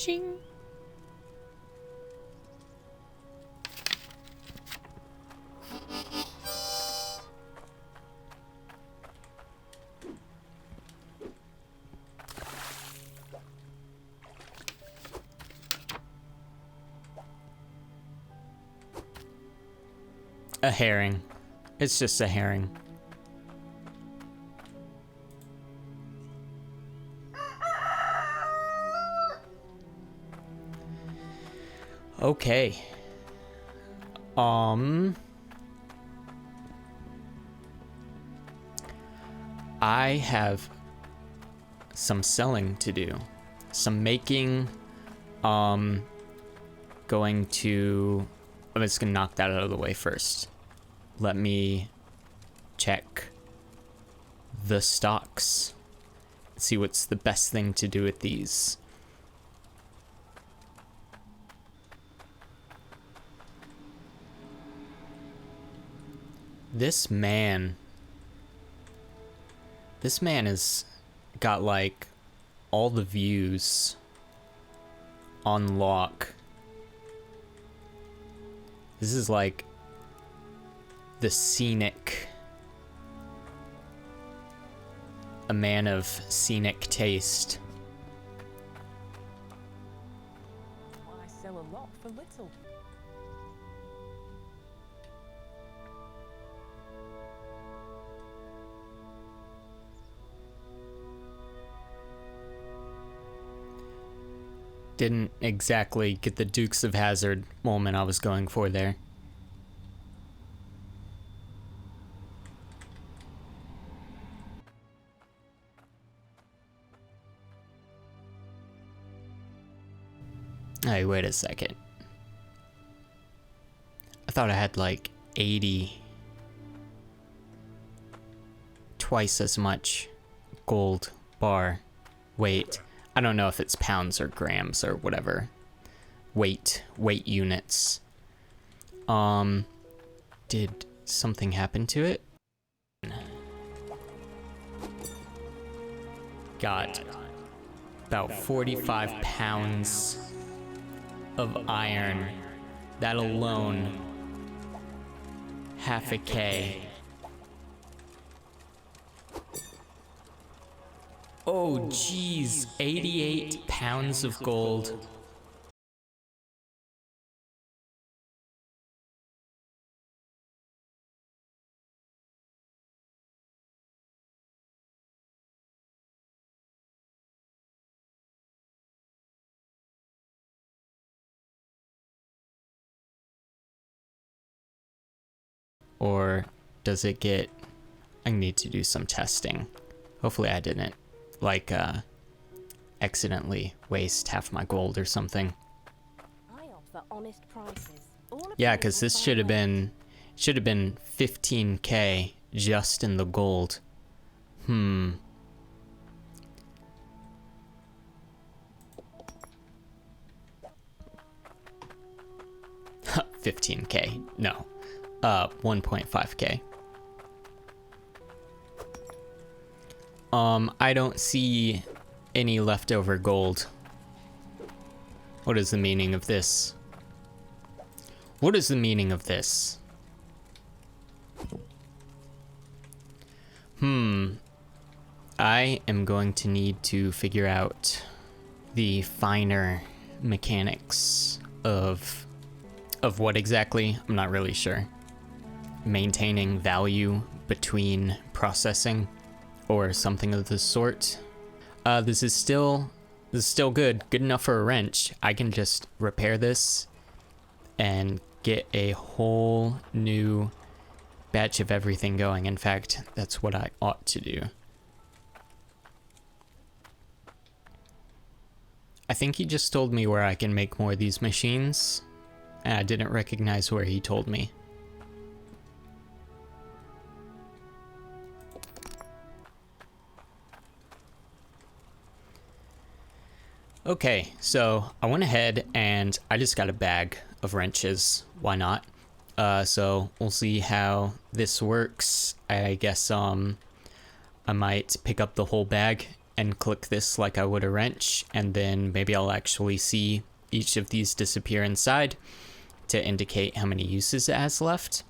Shing. A herring. It's just a herring. Okay. I have some selling to do. Some making. I'm just gonna knock that out of the way first. Let me check the stocks. See what's the best thing to do with these. This man has got like all the views on lock. This is like the scenic, a man of scenic taste. I sell a lot for little. Didn't exactly get the Dukes of Hazzard moment I was going for there. Hey, wait a second. I thought I had like 80, twice as much gold bar weight. I don't know if it's pounds or grams or whatever. Weight units. Did something happen to it? Got about 45 pounds of iron. That alone, half a K. Oh geez, 88 pounds of gold. Or does it get... I need to do some testing. Hopefully I didn't, like, accidentally waste half my gold or something. I offer honest prices. Yeah, because this should have been 15K just in the gold. 15K, no. 1.5K. I don't see any leftover gold. What is the meaning of this? What is the meaning of this? I am going to need to figure out the finer mechanics of what exactly. I'm not really sure. Maintaining value between processing or something of the sort. This is still good enough for a wrench. I can just repair this and get a whole new batch of everything going. In fact, that's what I ought to do. I think he just told me where I can make more of these machines, and I didn't recognize where he told me. Okay, so I went ahead and I just got a bag of wrenches. Why not? So we'll see how this works. I guess I might pick up the whole bag and click this like I would a wrench, and then maybe I'll actually see each of these disappear inside to indicate how many uses it has left.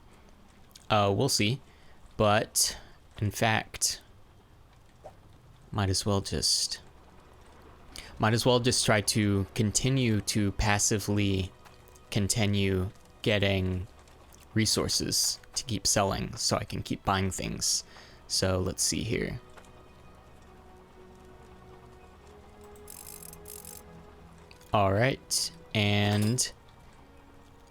We'll see. But in fact, might as well just try to continue to passively continue getting resources to keep selling so I can keep buying things. So let's see here. All right, and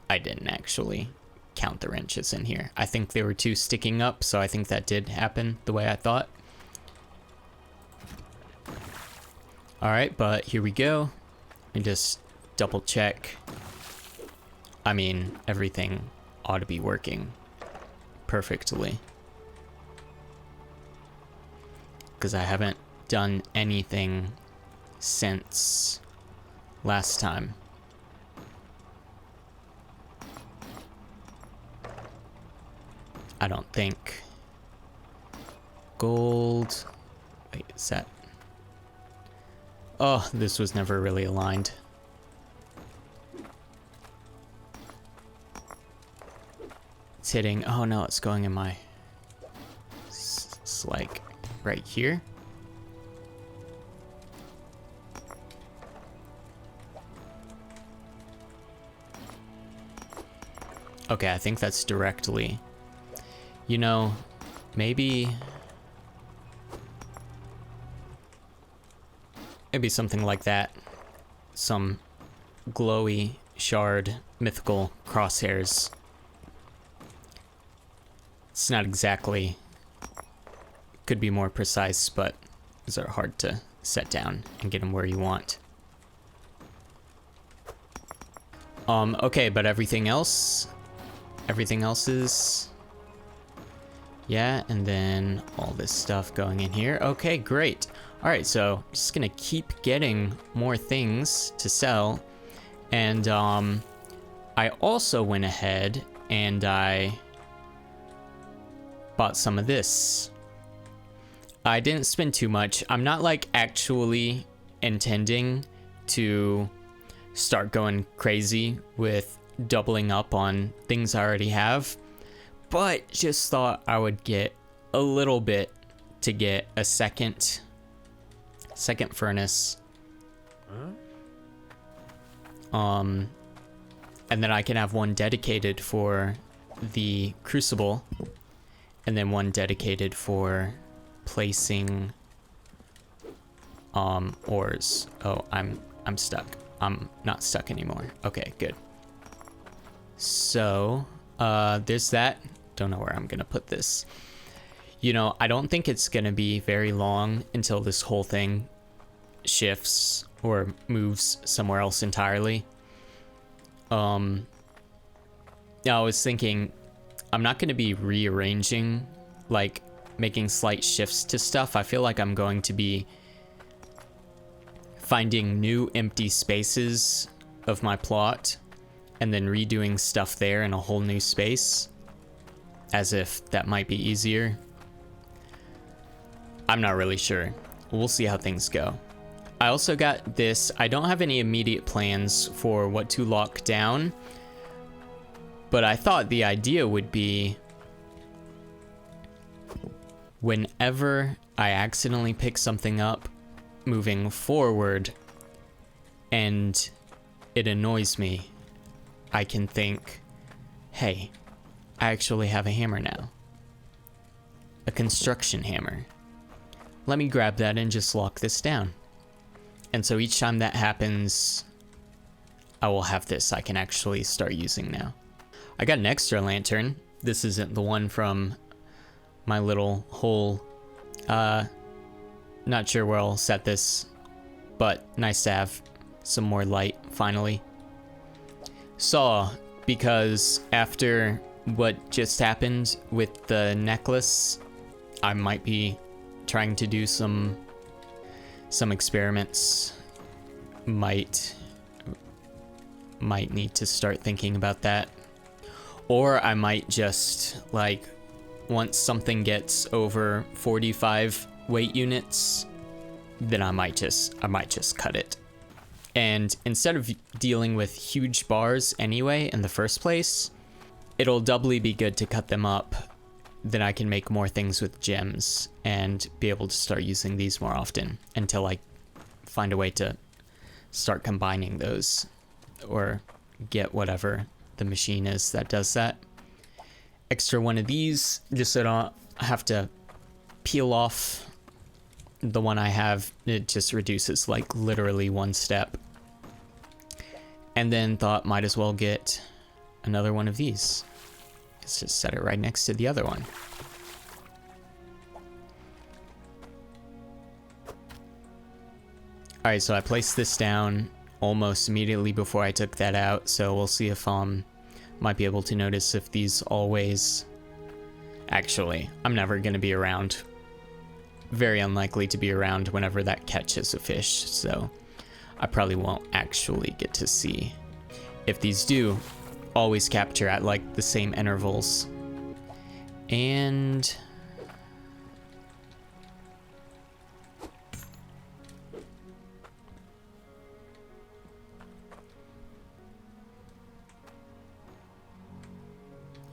I didn't actually count the wrenches in here. I think there were 2 sticking up, so I think that did happen the way I thought. All right, but here we go. Let me just double check. I mean, everything ought to be working perfectly, because I haven't done anything since last time. I don't think. Gold. Wait, is that? Oh, this was never really aligned. It's hitting. Oh no, it's going in my. It's like right here. Okay, I think that's directly. You know, maybe something like that. Some glowy shard mythical crosshairs. It's not exactly, could be more precise, but these are hard to set down and get them where you want. Okay, but everything else is, yeah, and then all this stuff going in here. Okay, great. All right, so I'm just gonna keep getting more things to sell. And I also went ahead and I bought some of this. I didn't spend too much. I'm not like actually intending to start going crazy with doubling up on things I already have, but just thought I would get a little bit to get a second furnace. And then I can have one dedicated for the crucible, and then one dedicated for placing ores. Oh, I'm stuck. I'm not stuck anymore. Okay, good. So, there's that. Don't know where I'm gonna put this. You know, I don't think it's gonna be very long until this whole thing shifts or moves somewhere else entirely. Yeah, I was thinking I'm not gonna be rearranging, like making slight shifts to stuff. I feel like I'm going to be finding new empty spaces of my plot and then redoing stuff there in a whole new space, as if that might be easier. I'm not really sure. We'll see how things go. I also got this. I don't have any immediate plans for what to lock down, but I thought the idea would be whenever I accidentally pick something up moving forward and it annoys me, I can think, hey, I actually have a hammer now. A construction hammer. Let me grab that and just lock this down. And so each time that happens, I will have this I can actually start using now. I got an extra lantern. This isn't the one from my little hole. Not sure where I'll set this, but nice to have some more light finally. Saw, because after what just happened with the necklace, I might be trying to do some experiments. Might need to start thinking about that. Or I might just, like, once something gets over 45 weight units, then I might just cut it. And instead of dealing with huge bars anyway in the first place, it'll doubly be good to cut them up. Then I can make more things with gems and be able to start using these more often until I find a way to start combining those or get whatever the machine is that does that. Extra one of these just so I don't have to peel off the one I have. It just reduces like literally one step. And then thought might as well get another one of these. Let's just set it right next to the other one. Alright, so I placed this down almost immediately before I took that out, so we'll see if might be able to notice if these always... Actually, I'm never going to be around. Very unlikely to be around whenever that catches a fish, so I probably won't actually get to see if these do always capture at like the same intervals. And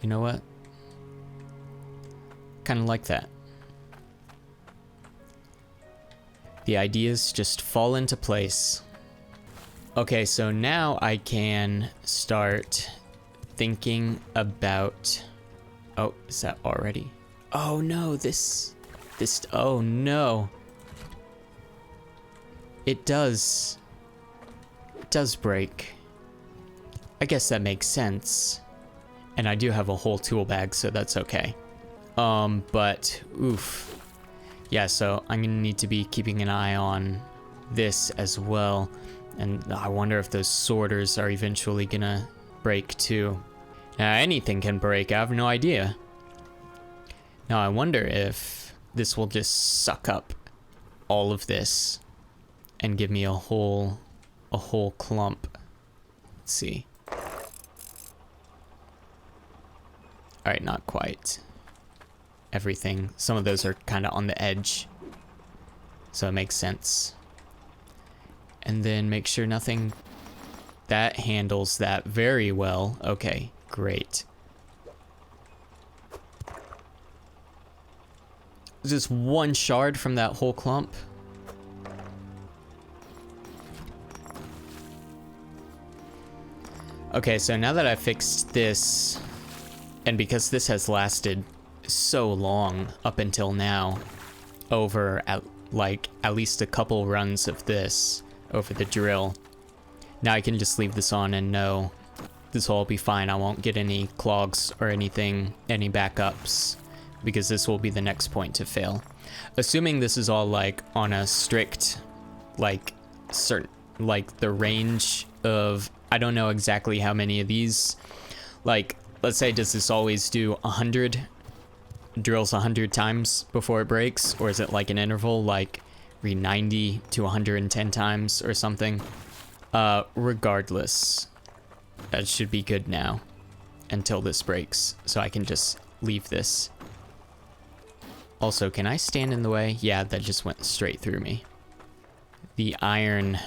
you know what? Kind of like that. The ideas just fall into place. Okay, so now I can start thinking about... Oh, is that already? Oh no, this, oh no. It does break. I guess that makes sense. And I do have a whole tool bag, so that's okay. But, oof. Yeah, so I'm gonna need to be keeping an eye on this as well. And I wonder if those sorters are eventually gonna break too. Now, anything can break, I have no idea. Now, I wonder if this will just suck up all of this and give me a whole clump. Let's see. Alright, not quite. Everything. Some of those are kind of on the edge. So it makes sense. And then make sure nothing... That handles that very well. Okay, great. Just one shard from that whole clump. Okay, so now that I fixed this, and because this has lasted so long up until now, over at least a couple runs of this over the drill, now I can just leave this on and know this will all be fine. I won't get any clogs or anything, any backups, because this will be the next point to fail. Assuming this is all like on a strict, like certain, like the range of, I don't know exactly how many of these, like, let's say, does this always do 100 drills 100 times before it breaks? Or is it like an interval, like 90 to 110 times or something? Regardless, that should be good now until this breaks. So I can just leave this. Also, can I stand in the way? Yeah, that just went straight through me. The iron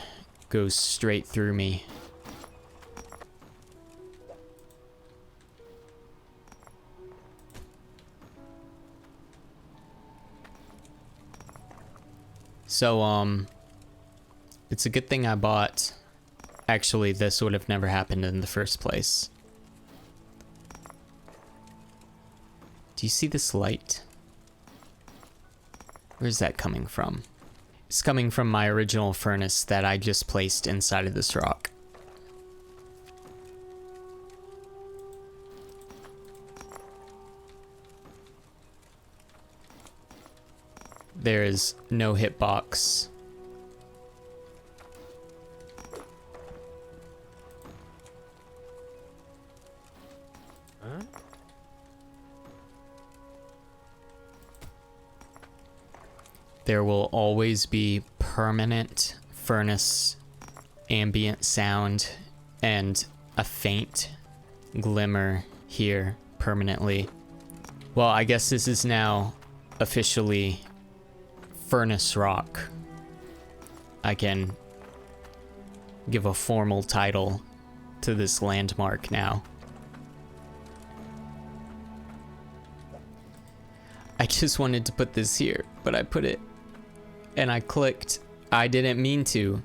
goes straight through me. So, it's a good thing I bought. Actually, this would have never happened in the first place. Do you see this light? Where's that coming from? It's coming from my original furnace that I just placed inside of this rock. There is no hitbox. Huh? There will always be permanent furnace ambient sound and a faint glimmer here permanently. Well, I guess this is now officially Furnace Rock. I can give a formal title to this landmark now. I just wanted to put this here, but I put it and I clicked. I didn't mean to.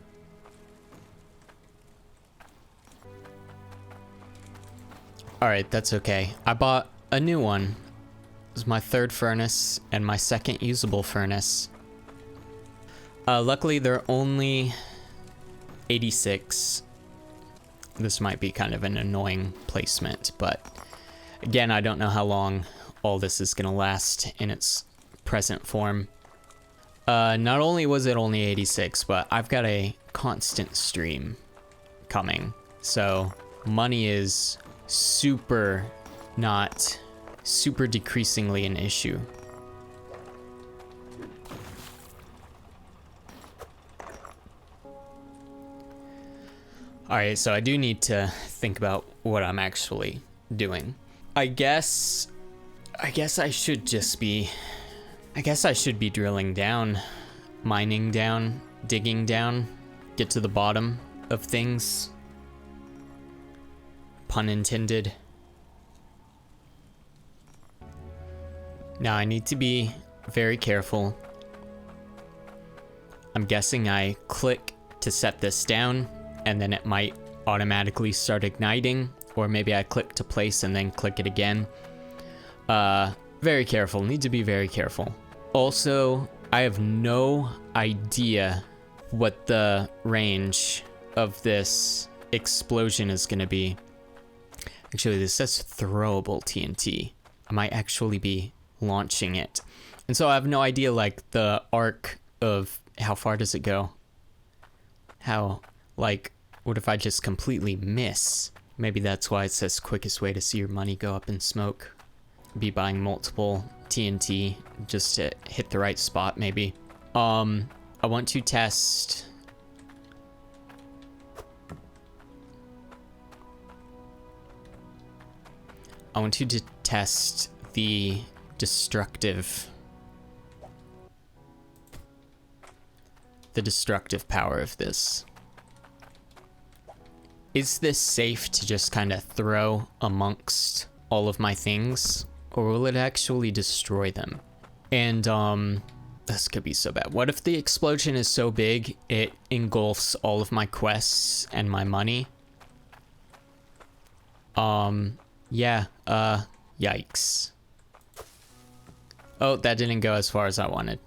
Alright, that's okay. I bought a new one. It was my third furnace and my second usable furnace. Luckily, they're only 86. This might be kind of an annoying placement, but again, I don't know how long all this is gonna last in its present form. Not only was it only 86, but I've got a constant stream coming. So money is not super decreasingly an issue. Alright, so I do need to think about what I'm actually doing. I guess I should be drilling down, mining down, digging down, get to the bottom of things. Pun intended. Now I need to be very careful. I'm guessing I click to set this down, and then it might automatically start igniting, or maybe I click to place and then click it again. Very careful, need to be very careful. Also, I have no idea what the range of this explosion is gonna be. Actually, this says throwable TNT. I might actually be launching it. And so I have no idea, like, the arc of how far does it go? How, like, what if I just completely miss? Maybe that's why it says quickest way to see your money go up in smoke. Be buying multiple TNT just to hit the right spot, maybe. I want to test... I want to test the destructive power of this. Is this safe to just kind of throw amongst all of my things, or will it actually destroy them? And this could be so bad. What if the explosion is so big it engulfs all of my quests and my money? Yeah, yikes. Oh, that didn't go as far as I wanted.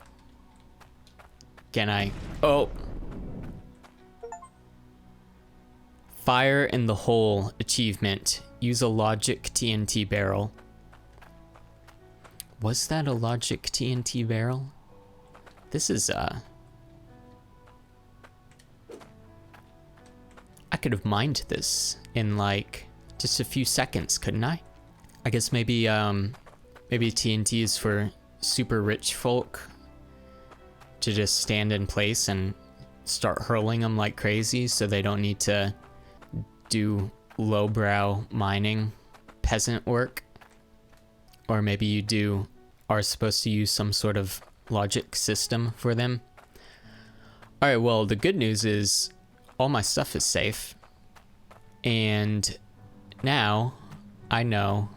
Can I? Oh. Fire in the hole achievement. Use a logic TNT barrel. Was that a logic TNT barrel? This is, I could have mined this in, like, just a few seconds, couldn't I? I guess maybe TNT is for super rich folk to just stand in place and start hurling them like crazy so they don't need to do lowbrow mining peasant work. Or maybe you are supposed to use some sort of logic system for them. Alright, well, the good news is all my stuff is safe. And now I know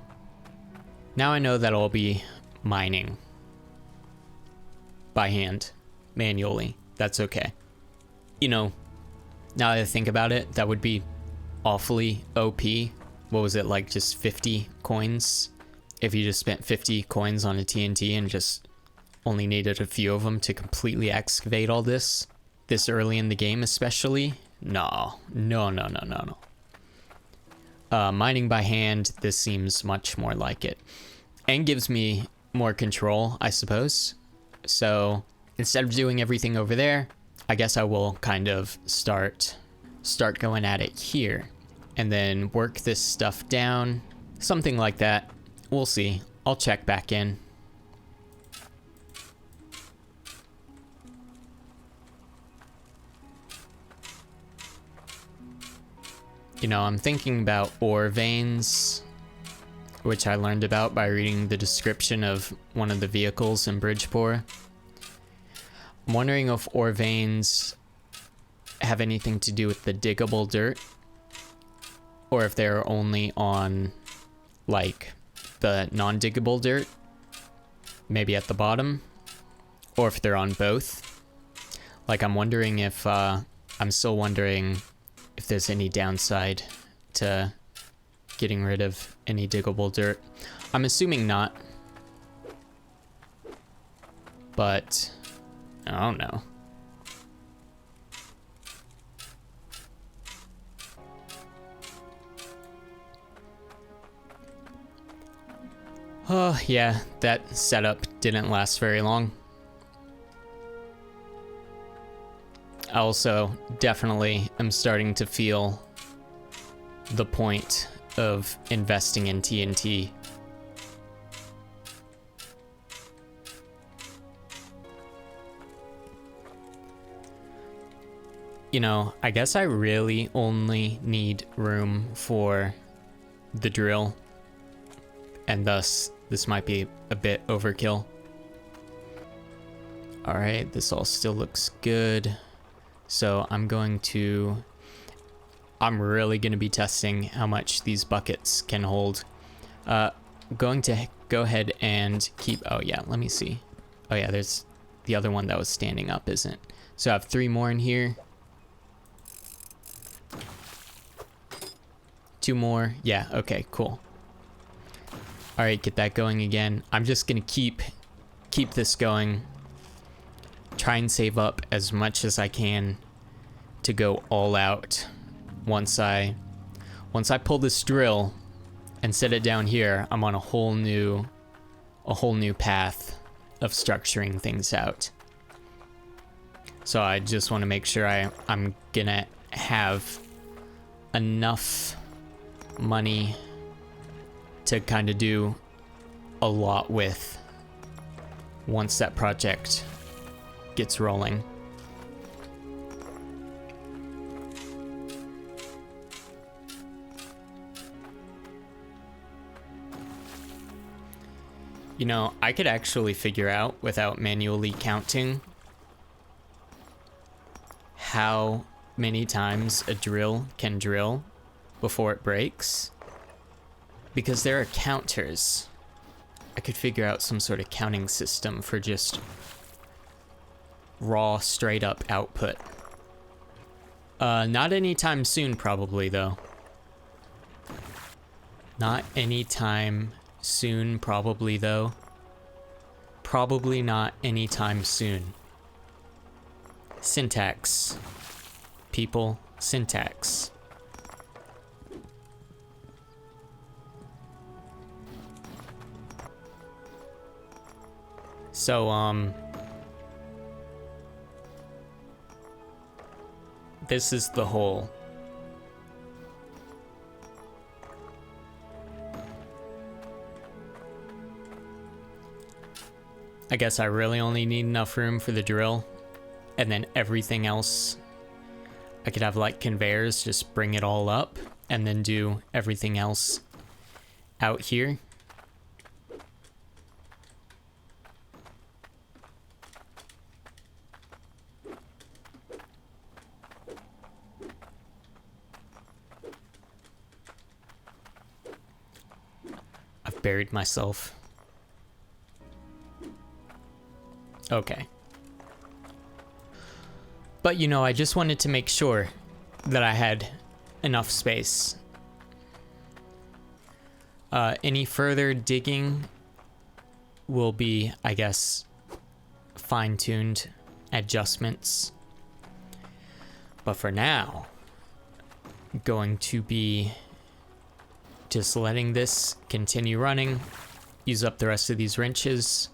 that I'll be mining by hand, manually. That's okay. You know, now that I think about it, that would be awfully OP. What was it, like just 50 coins? If you just spent 50 coins on a TNT and just only needed a few of them to completely excavate all this early in the game especially? No. Mining by hand, this seems much more like it. And gives me more control, I suppose. So instead of doing everything over there, I guess I will kind of start going at it here. And then work this stuff down. Something like that. We'll see. I'll check back in. You know, I'm thinking about ore veins, which I learned about by reading the description of one of the vehicles in Bridgeport. I'm wondering if ore veins have anything to do with the diggable dirt, or if they're only on like the non-diggable dirt, maybe at the bottom, or if they're on both. Like I'm wondering if I'm still wondering if there's any downside to getting rid of any diggable dirt. I'm assuming not, but I don't know. Oh yeah, that setup didn't last very long. I also definitely am starting to feel the point of investing in TNT. You know, I guess I really only need room for the drill, and thus this might be a bit overkill. All right, this all still looks good. So I'm really going to be testing how much these buckets can hold. Going to go ahead and keep, oh yeah, let me see. Oh yeah, there's the other one that was standing up, isn't? So I have 3 more in here. 2 more, yeah, okay, cool. All right, get that going again. I'm just gonna keep this going. Try and save up as much as I can to go all out. Once I pull this drill and set it down here, I'm on a whole new path of structuring things out. So I just want to make sure I'm gonna have enough money to kind of do a lot with once that project gets rolling. You know, I could actually figure out without manually counting how many times a drill can drill before it breaks. Because there are counters. I could figure out some sort of counting system for just raw, straight up output. Not anytime soon, probably, though. Not anytime soon, probably, though. Probably not anytime soon. Syntax. People, syntax. So, this is the hole. I guess I really only need enough room for the drill, and then everything else, I could have like conveyors, just bring it all up, and then do everything else out here. I've buried myself. Okay. But you know, I just wanted to make sure that I had enough space. Any further digging will be, I guess, fine-tuned adjustments. But for now, I'm going to be just letting this continue running, use up the rest of these wrenches,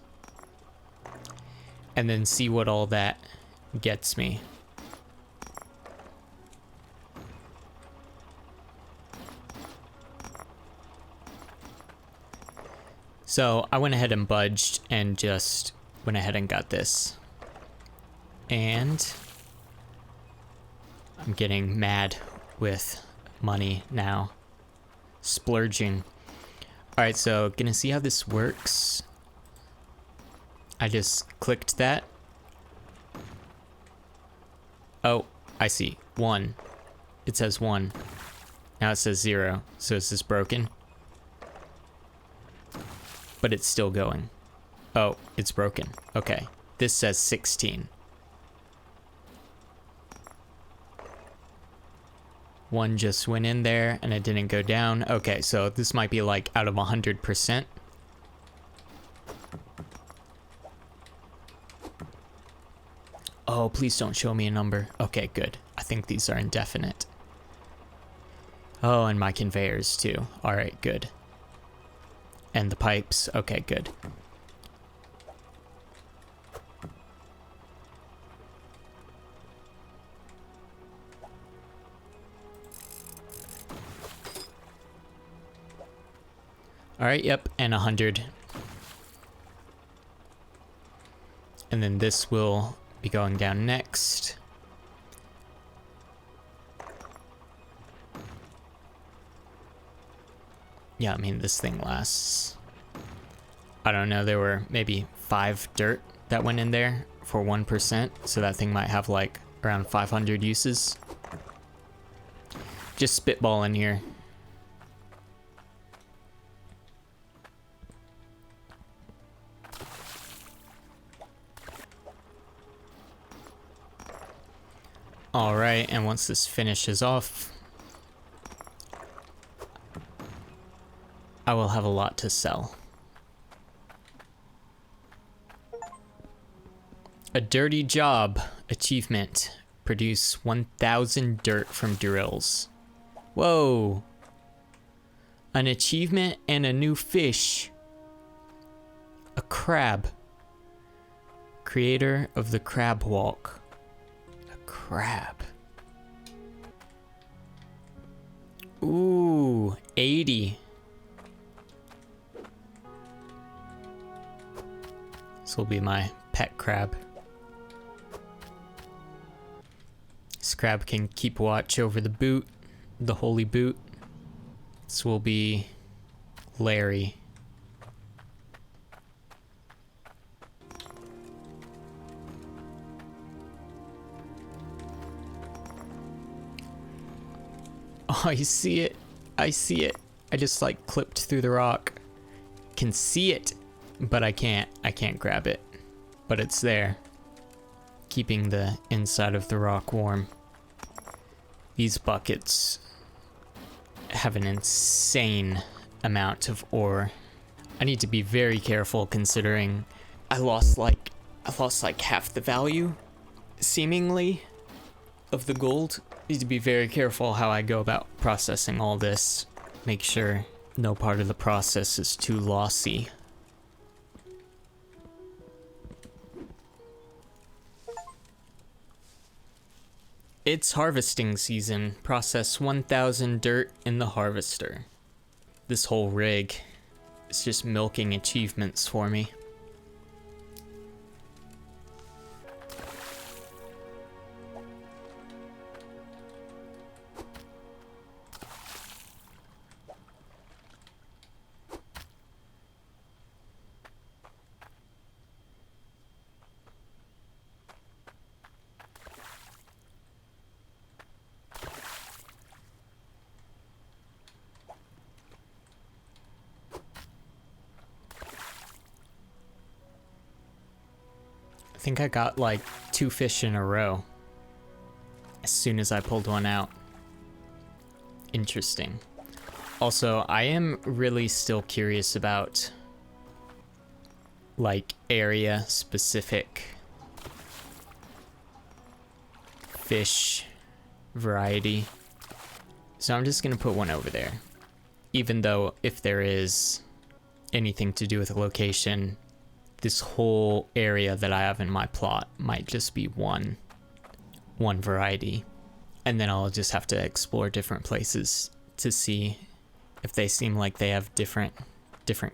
and then see what all that gets me. So I went ahead and budged and just went ahead and got this. And I'm getting mad with money now. Splurging. Alright, so gonna see how this works. I just clicked that. Oh, I see. 1. It says 1. Now it says 0. So is this broken? But it's still going. Oh, it's broken. Okay. This says 16. 1 just went in there and it didn't go down. Okay, so this might be like out of 100%. Oh, please don't show me a number. Okay, good. I think these are indefinite. Oh, and my conveyors too. All right, good. And the pipes. Okay, good. All right, yep, and 100. And then this will be going down next. Yeah, I mean, this thing lasts. I don't know, there were maybe 5 dirt that went in there for 1%, so that thing might have like around 500 uses. Just spitballing here. All right, and once this finishes off, I will have a lot to sell. A dirty job achievement. Produce 1,000 dirt from drills. Whoa. An achievement and a new fish. A crab. Creator of the crab walk. Crab. Ooh, 80. This will be my pet crab. This crab can keep watch over the boot, the holy boot. This will be Larry. Oh, I see it. I see it. I just like clipped through the rock. Can see it, but I can't grab it. But it's there, keeping the inside of the rock warm. These buckets have an insane amount of ore. I need to be very careful considering I lost like half the value, seemingly, of the gold. Need to be very careful how I go about processing all this. Make sure no part of the process is too lossy. It's harvesting season. Process 1,000 dirt in the harvester. This whole rig is just milking achievements for me. I think I got like 2 fish in a row as soon as I pulled one out. Interesting. Also, I am really still curious about like area specific fish variety. So I'm just gonna put one over there. Even though if there is anything to do with the location, this whole area that I have in my plot might just be one variety. And then I'll just have to explore different places to see if they seem like they have different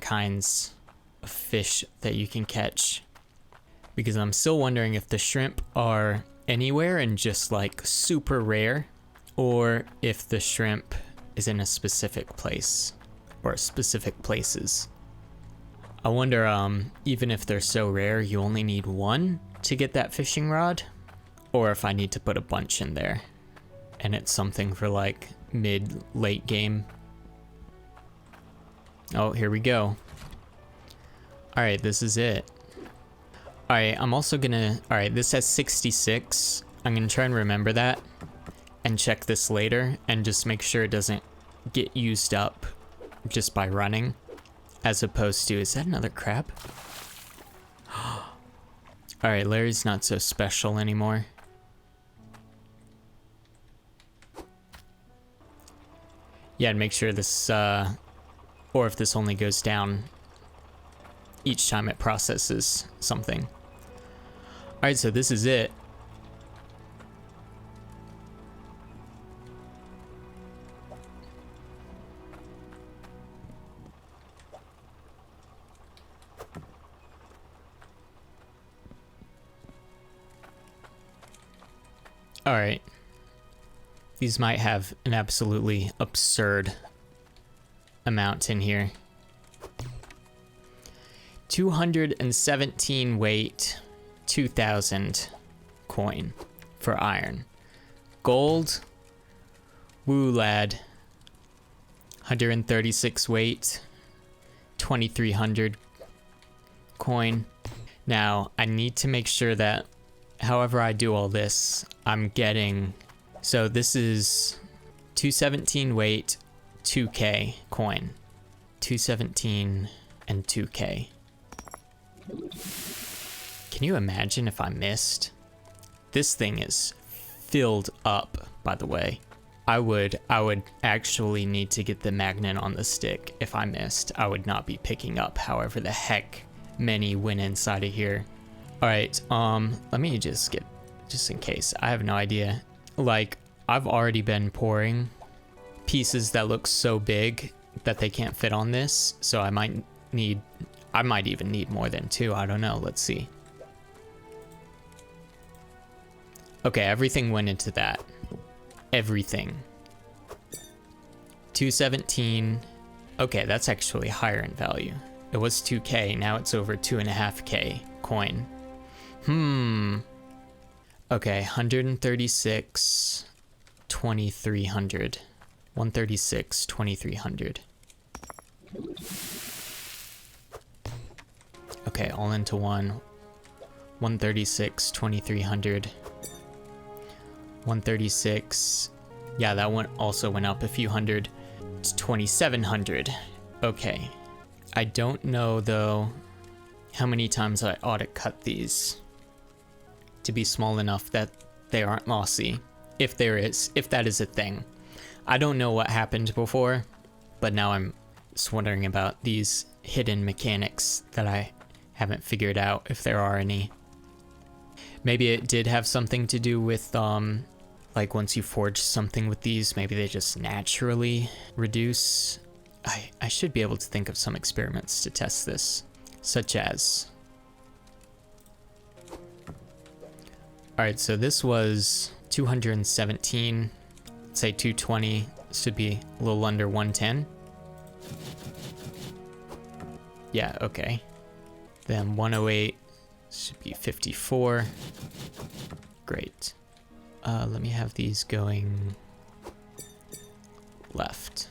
kinds of fish that you can catch. Because I'm still wondering if the shrimp are anywhere and just like super rare, or if the shrimp is in a specific place or specific places. I wonder, even if they're so rare, you only need one to get that fishing rod, or if I need to put a bunch in there. and it's something for like mid-late game. Oh, here we go. Alright, this is it. Alright, I'm also gonna... Alright, this has 66. I'm gonna try and remember that and check this later and just make sure it doesn't get used up just by running, as opposed to... Is that another crab? Alright, Larry's not so special anymore. Yeah, and make sure this, or if this only goes down each time it processes something. Alright, so this is it. Alright. These might have an absolutely absurd amount in here. 217 weight, 2,000 coin for iron. Gold, woo lad, 136 weight, 2,300 coin. Now, I need to make sure that however I do all this, I'm getting... So this is 217 weight, 2k coin. 217 and 2k. Can you imagine if I missed? This thing is filled up, by the way. I would actually need to get the magnet on the stick if I missed. I would not be picking up however the heck many went inside of here. Alright, let me just get, just in case, I have no idea. Like, I've already been pouring pieces that look so big that they can't fit on this, so I might even need more than 2, I don't know, let's see. Okay, everything went into that. Everything. 217, okay, that's actually higher in value. It was 2k, now it's over 2.5k coin. Okay, 136, 2,300. 136, 2,300. Okay, all into one. 136, 2,300. 136. Yeah, that one also went up a few hundred. It's 2,700. Okay. I don't know, though, how many times I ought to cut these to be small enough that they aren't lossy, if that is a thing. I don't know what happened before, but now I'm just wondering about these hidden mechanics that I haven't figured out, if there are any. Maybe it did have something to do with, like once you forge something with these, maybe they just naturally reduce. I should be able to think of some experiments to test this, such as... Alright, so this was 217, let's say 220, should be a little under 110. Yeah, okay. Then 108 should be 54. Great. Let me have these going left.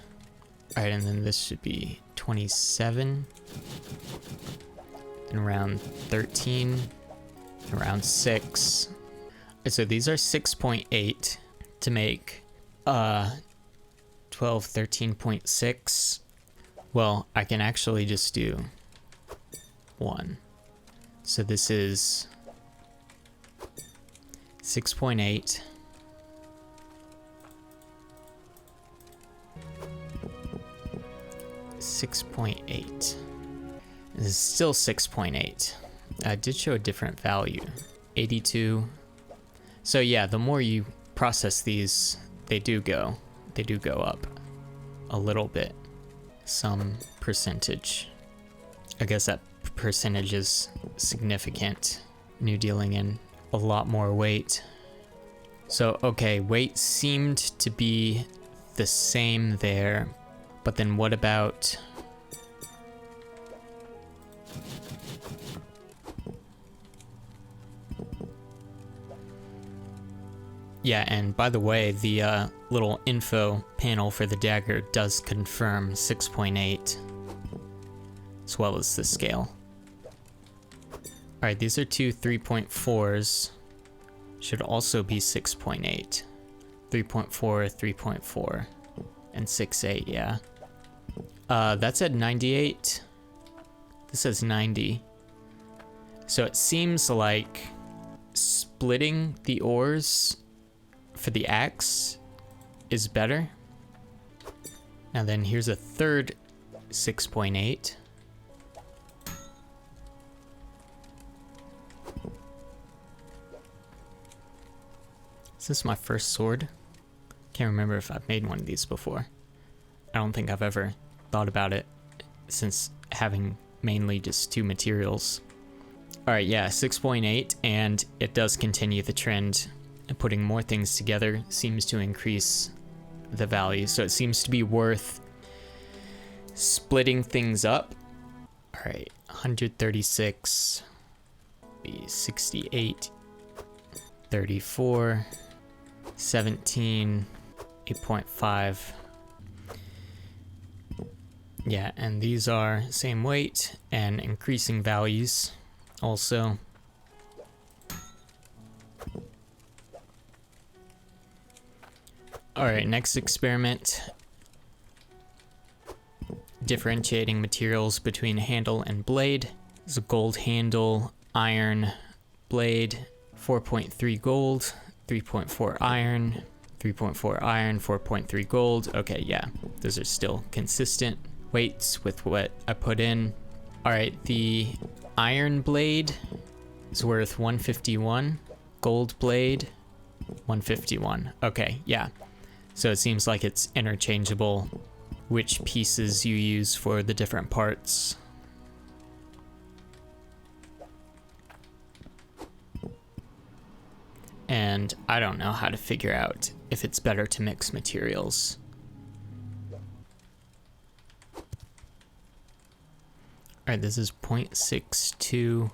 Alright, and then this should be 27. And around 13. Around 6. So these are 6.8 to make 12, 13.6. Well, I can actually just do 1. So this is 6.8. This is still 6.8. I did show a different value. 82. So yeah, the more you process these, they do go up a little bit. Some percentage. I guess that percentage is significant. New dealing in a lot more weight. So, okay, weight seemed to be the same there, but then what about... Yeah, and by the way, the little info panel for the dagger does confirm 6.8, as well as the scale. Alright, these are two 3.4s. Should also be 6.8. 3.4, 3.4, and 6.8, yeah. That's at 98. This says 90. So it seems like splitting the ores for the axe is better. Now then, here's a third 6.8. Is this my first sword? Can't remember if I've made one of these before. I don't think I've ever thought about it since having mainly just two materials. Alright, yeah, 6.8, and it does continue the trend. Putting more things together seems to increase the value, so it seems to be worth splitting things up. Alright, 136, 68, 34, 17, 8.5. Yeah, and these are same weight and increasing values also. Alright, next experiment. Differentiating materials between handle and blade. This is a gold handle, iron blade, 4.3 gold, 3.4 iron, 3.4 iron, 4.3 gold. Okay, yeah, those are still consistent weights with what I put in. Alright, the iron blade is worth 151, gold blade 151. Okay, yeah. So it seems like it's interchangeable which pieces you use for the different parts. And I don't know how to figure out if it's better to mix materials. Alright, this is 0.62.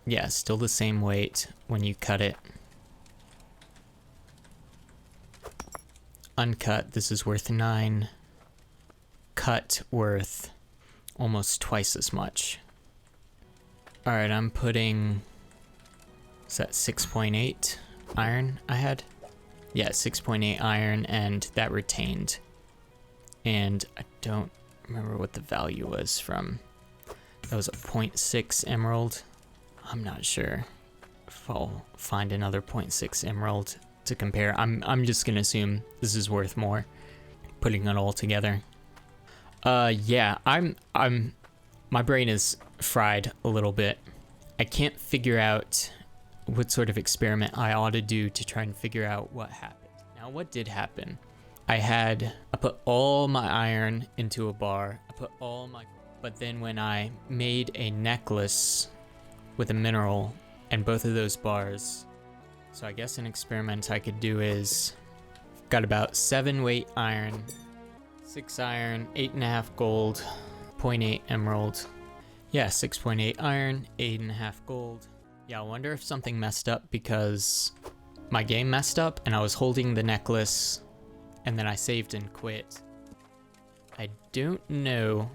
Yeah, still the same weight when you cut it. Uncut, this is worth 9. Cut, worth almost twice as much. Alright, I'm putting... Is that 6.8 iron I had? Yeah, 6.8 iron, and that retained. And I don't remember what the value was from. That was a 0.6 emerald. I'm not sure if I'll find another 0.6 emerald to compare. I'm just gonna assume this is worth more, putting it all together. Yeah, my brain is fried a little bit. I can't figure out what sort of experiment I ought to do to try and figure out what happened. Now, what did happen? I put all my iron into a bar. But then when I made a necklace with a mineral and both of those bars, so I guess an experiment I could do is, got about 7 weight iron, 6 iron, 8.5 gold, 0.8 emerald. Yeah, 6.8 iron, 8.5 gold. Yeah, I wonder if something messed up because my game messed up and I was holding the necklace and then I saved and quit. I don't know.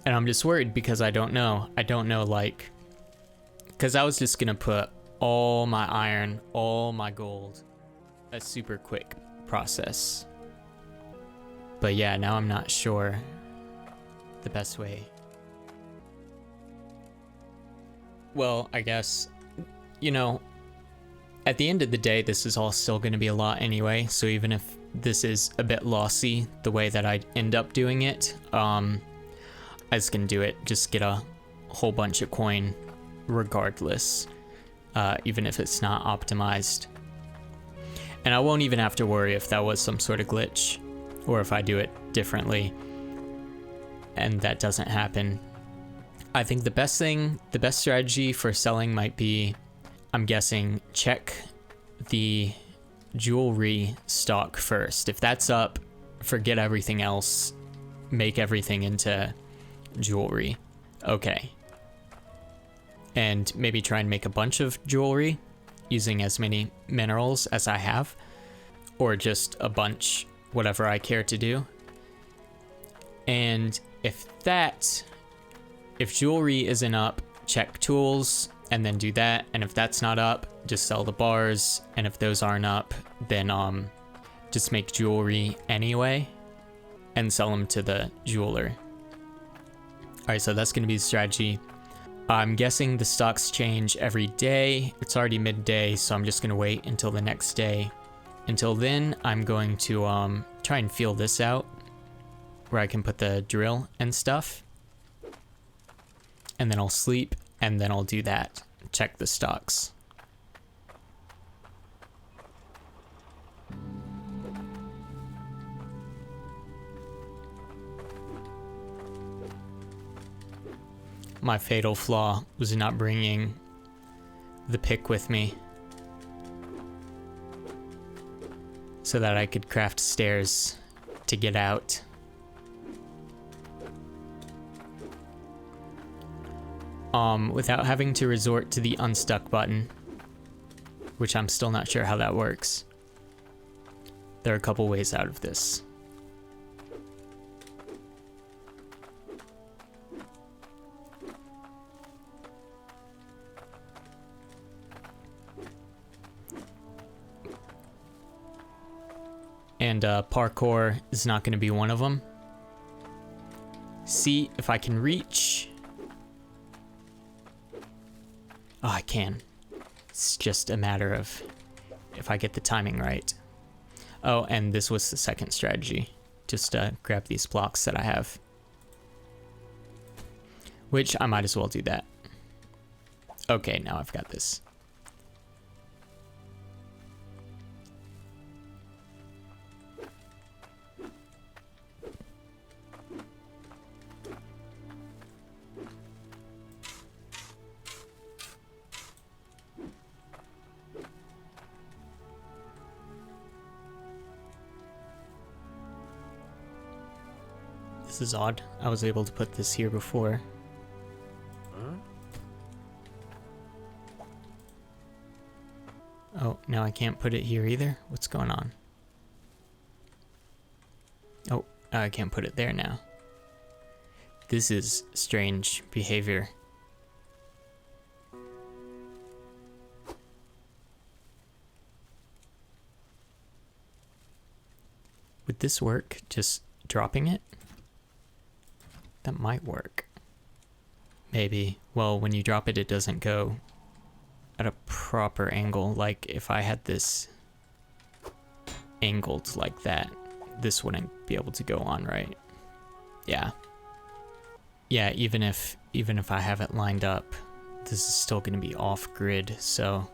And I'm just worried because I don't know. I don't know, like, because I was just gonna put all my iron, all my gold. A super quick process. But yeah, now I'm not sure the best way. Well, I guess, you know, at the end of the day, this is all still going to be a lot anyway. So even if this is a bit lossy, the way that I end up doing it, I just can do it. Just get a whole bunch of coin regardless, even if it's not optimized. And I won't even have to worry if that was some sort of glitch or if I do it differently and that doesn't happen. I think the best strategy for selling might be, I'm guessing, check the jewelry stock first. If that's up, forget everything else, make everything into jewelry. Okay, and maybe try and make a bunch of jewelry using as many minerals as I have, or just a bunch, whatever I care to do. And if jewelry isn't up, check tools and then do that. And if that's not up, just sell the bars. And if those aren't up, then just make jewelry anyway and sell them to the jeweler. All right, so that's gonna be the strategy. I'm guessing the stocks change every day. It's already midday, so I'm just gonna wait until the next day. Until then, I'm going to try and feel this out, where I can put the drill and stuff. And then I'll sleep, and then I'll do that. Check the stocks. My fatal flaw was not bringing the pick with me so that I could craft stairs to get out. Without having to resort to the unstuck button, which I'm still not sure how that works. There are a couple ways out of this. And parkour is not going to be one of them. See if I can reach. Oh, I can. It's just a matter of if I get the timing right. Oh, and this was the second strategy. Just grab these blocks that I have. Which I might as well do that. Okay, now I've got this. This is odd. I was able to put this here before. Huh? Oh, now I can't put it here either? What's going on? Oh, I can't put it there now. This is strange behavior. Would this work? Just dropping it? That might work. Maybe. Well, when you drop it, it doesn't go at a proper angle. Like if I had this angled like that, this wouldn't be able to go on, right? Yeah. Yeah, even if I have it lined up, this is still going to be off grid, so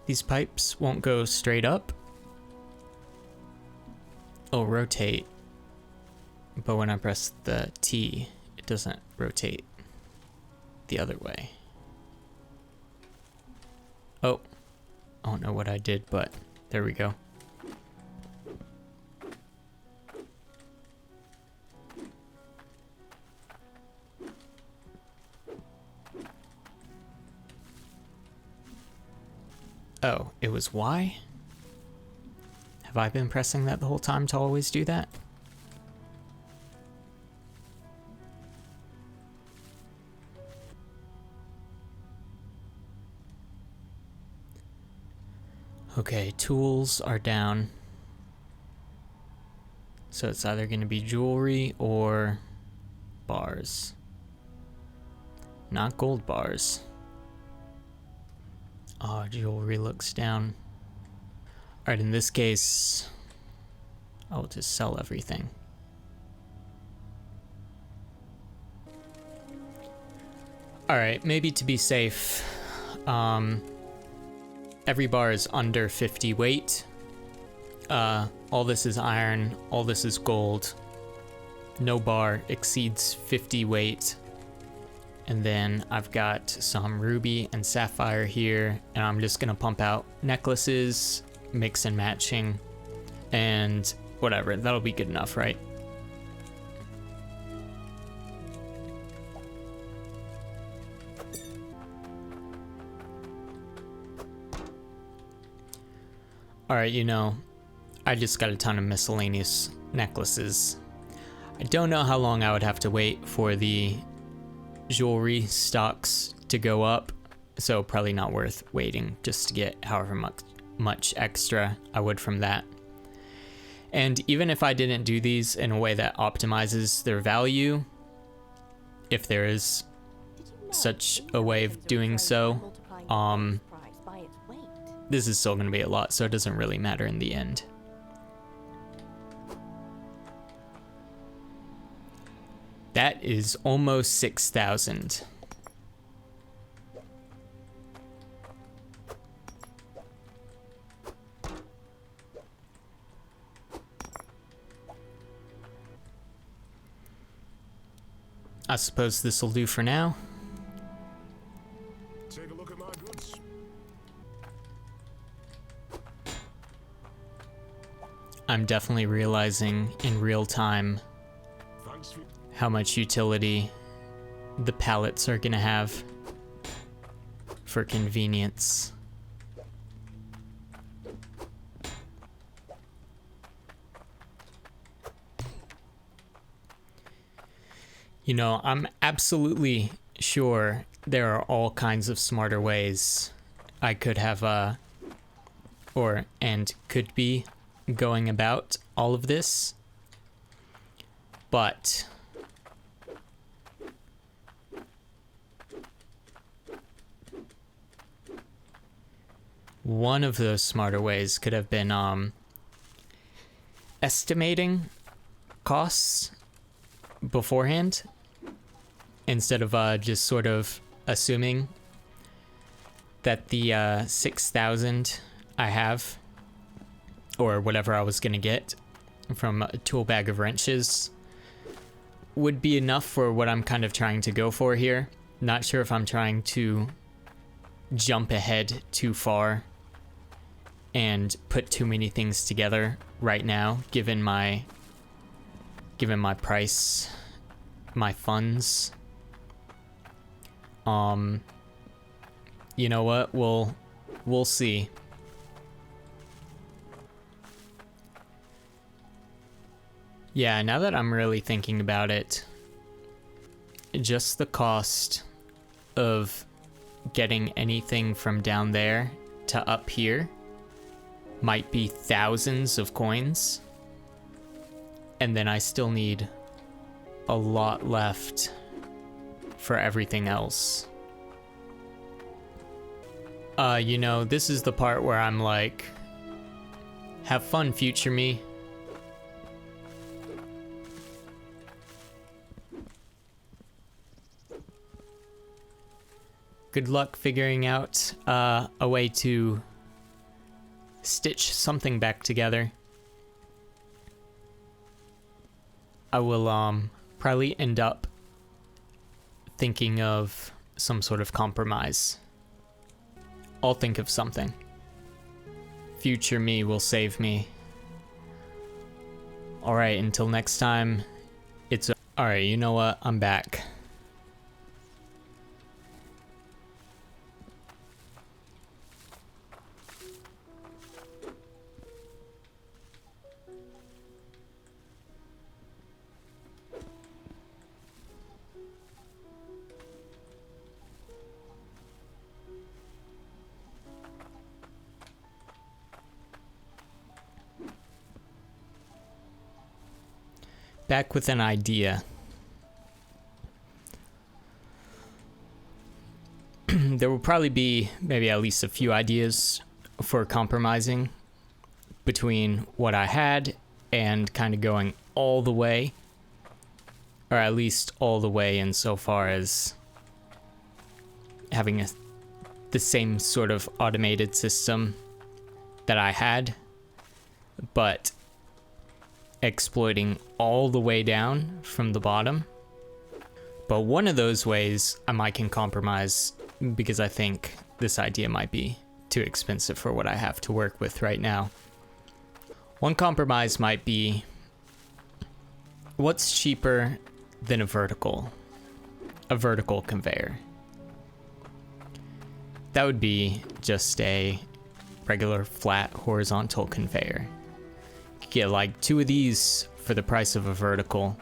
these pipes won't go straight up. It'll rotate, but when I press the T, it doesn't rotate the other way. Oh, I don't know what I did, but there we go. Oh, it was Y? Have I been pressing that the whole time to always do that? Okay, tools are down. So it's either going to be jewelry or bars. Not gold bars. Oh, jewelry looks down. Alright, in this case, I'll just sell everything. Alright, maybe to be safe, every bar is under 50 weight. All this is iron, all this is gold. No bar exceeds 50 weight. And then I've got some ruby and sapphire here, and I'm just gonna pump out necklaces, mix and matching, and whatever, that'll be good enough, right? Alright, you know, I just got a ton of miscellaneous necklaces. I don't know how long I would have to wait for the jewelry stocks to go up, so probably not worth waiting just to get however much extra I would from that. And even if I didn't do these in a way that optimizes their value, if there is such a way of doing so, this is still going to be a lot, so it doesn't really matter in the end. That is almost 6,000. I suppose this will do for now. Take a look at my goods. I'm definitely realizing in real time how much utility the pallets are gonna have for convenience. You know, I'm absolutely sure there are all kinds of smarter ways I could have could be going about all of this, but one of those smarter ways could have been estimating costs beforehand instead of just sort of assuming that the 6,000 I have, or whatever I was gonna get from a tool bag of wrenches, would be enough for what I'm kind of trying to go for here. Not sure if I'm trying to jump ahead too far and put too many things together right now, given my price, my funds. You know what? We'll see. Yeah, now that I'm really thinking about it, just the cost of getting anything from down there to up here might be thousands of coins. And then I still need a lot left for everything else. You know, this is the part where I'm like, have fun, future me. Good luck figuring out a way to stitch something back together. I will probably end up thinking of some sort of compromise. I'll think of something. Future me will save me. Alright, until next time, it's... Alright, you know what? I'm back. Back with an idea. There will probably be maybe at least a few ideas for compromising between what I had and kind of going all the way, or at least all the way insofar as having the same sort of automated system that I had, but exploiting all the way down from the bottom. But one of those ways I can compromise, because I think this idea might be too expensive for what I have to work with right now. One compromise might be, what's cheaper than a vertical conveyor? That would be just a regular flat horizontal conveyor. You could get like 2 of these for the price of a vertical.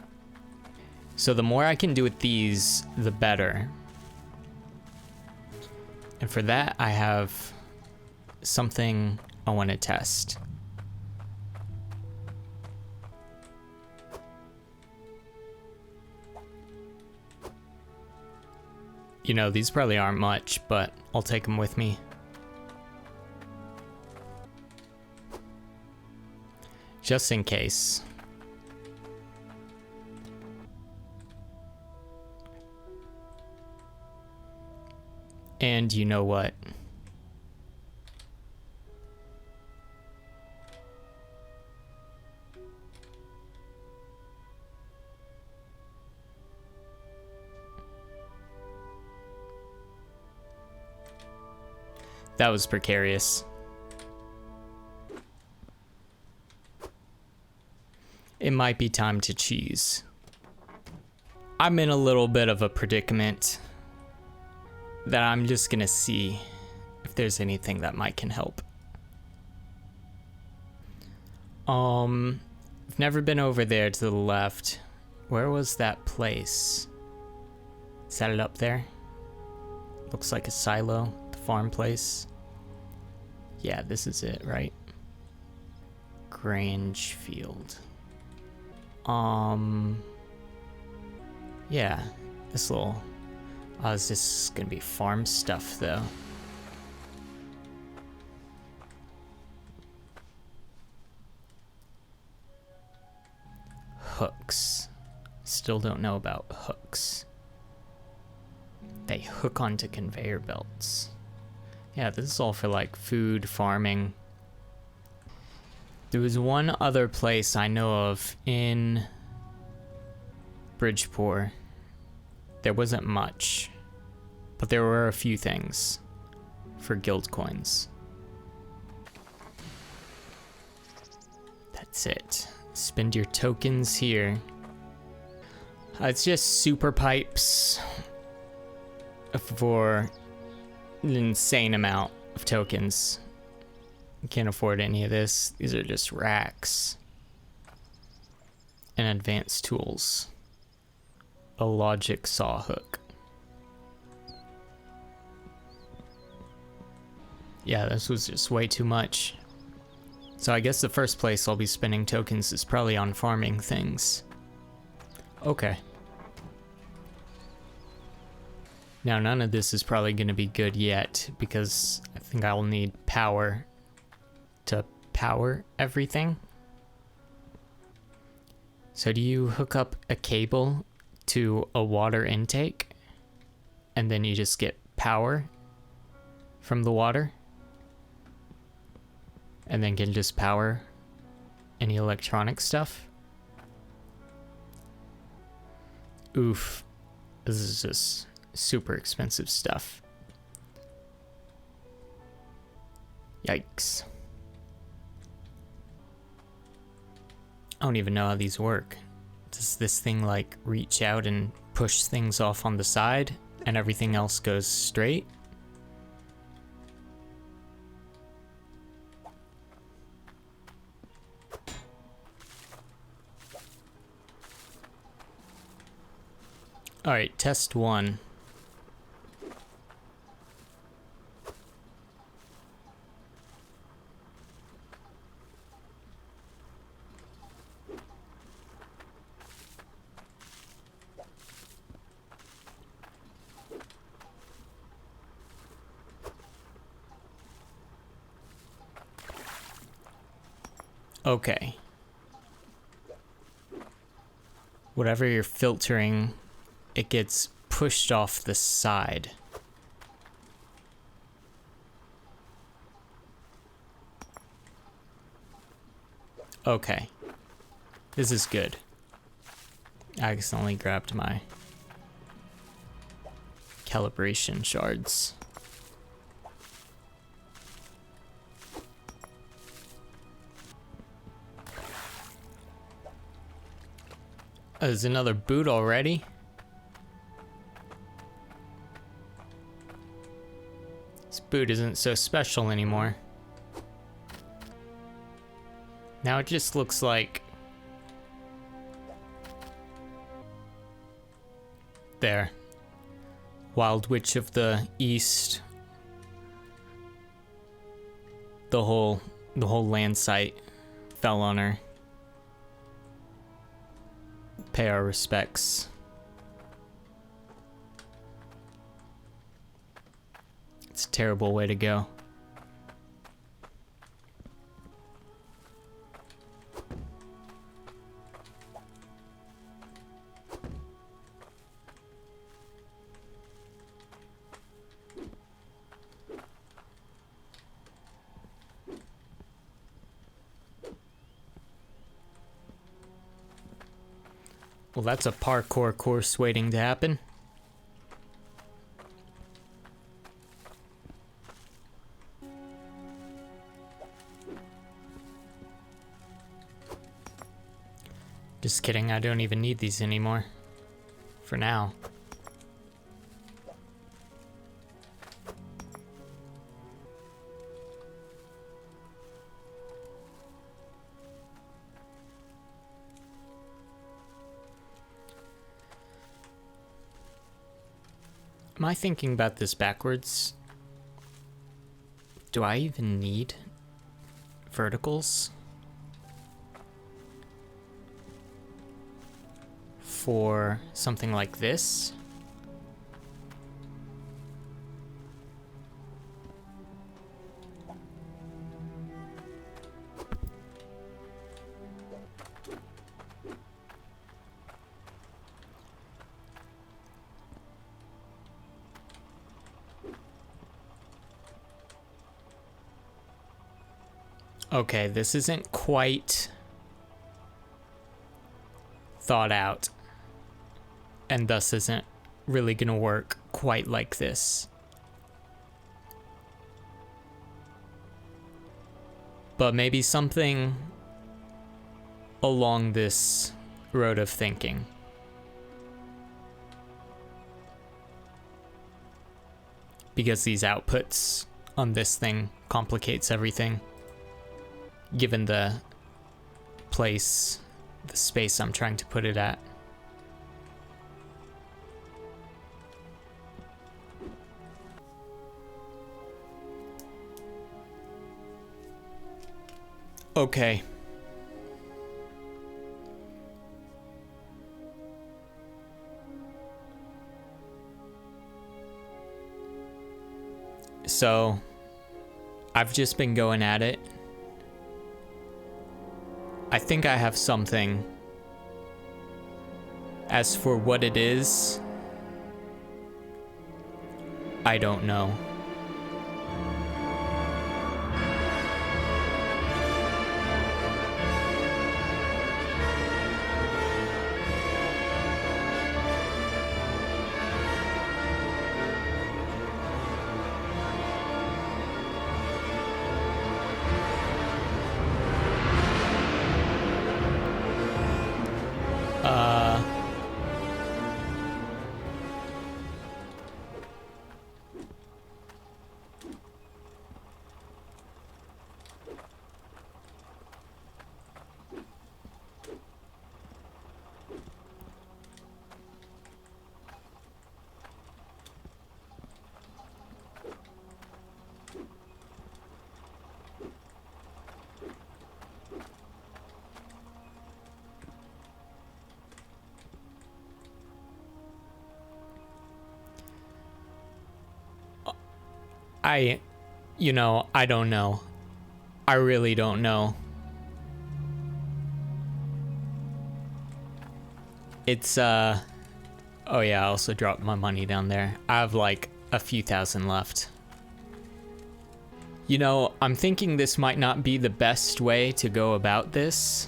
So the more I can do with these, the better. And for that, I have something I want to test. You know, these probably aren't much, but I'll take them with me. Just in case. And you know what? That was precarious. It might be time to cheese. I'm in a little bit of a predicament that I'm just gonna see if there's anything that can help. I've never been over there to the left. Where was that place? Is that it up there? Looks like a silo, the farm place. Yeah, this is it, right? Grange Field. Yeah, this little... Oh, is this gonna be farm stuff, though? Hooks. Still don't know about hooks. They hook onto conveyor belts. Yeah, this is all for like food, farming. There was one other place I know of in Bridgeport. There wasn't much, but there were a few things for guild coins. That's it. Spend your tokens here. It's just super pipes for an insane amount of tokens. Can't afford any of this. These are just racks. And advanced tools. A logic saw hook. Yeah, this was just way too much. So I guess the first place I'll be spending tokens is probably on farming things. Okay. Now none of this is probably going to be good yet, because I think I'll need power to power everything. So do you hook up a cable to a water intake and then you just get power from the water and then can just power any electronic stuff? Oof, this is just super expensive stuff. Yikes. I don't even know how these work. Does this thing like reach out and push things off on the side and everything else goes straight? All right, test 1. Okay. Whatever you're filtering, it gets pushed off the side. Okay. This is good. I accidentally grabbed my calibration shards. Oh, there's another boot already. This boot isn't so special anymore. Now it just looks like... There. Wild Witch of the East. The whole land site fell on her. Pay our respects. It's a terrible way to go. Well, that's a parkour course waiting to happen. Just kidding, I don't even need these anymore. For now. Am I thinking about this backwards? Do I even need verticals for something like this? Okay, this isn't quite thought out, and thus isn't really gonna work quite like this. But maybe something along this road of thinking. Because these outputs on this thing complicates everything. Given the place, the space I'm trying to put it at. Okay. So, I've just been going at it. I think I have something. As for what it is, I don't know. I don't know. I really don't know. It's, oh yeah, I also dropped my money down there. I have like a few thousand left. You know, I'm thinking this might not be the best way to go about this.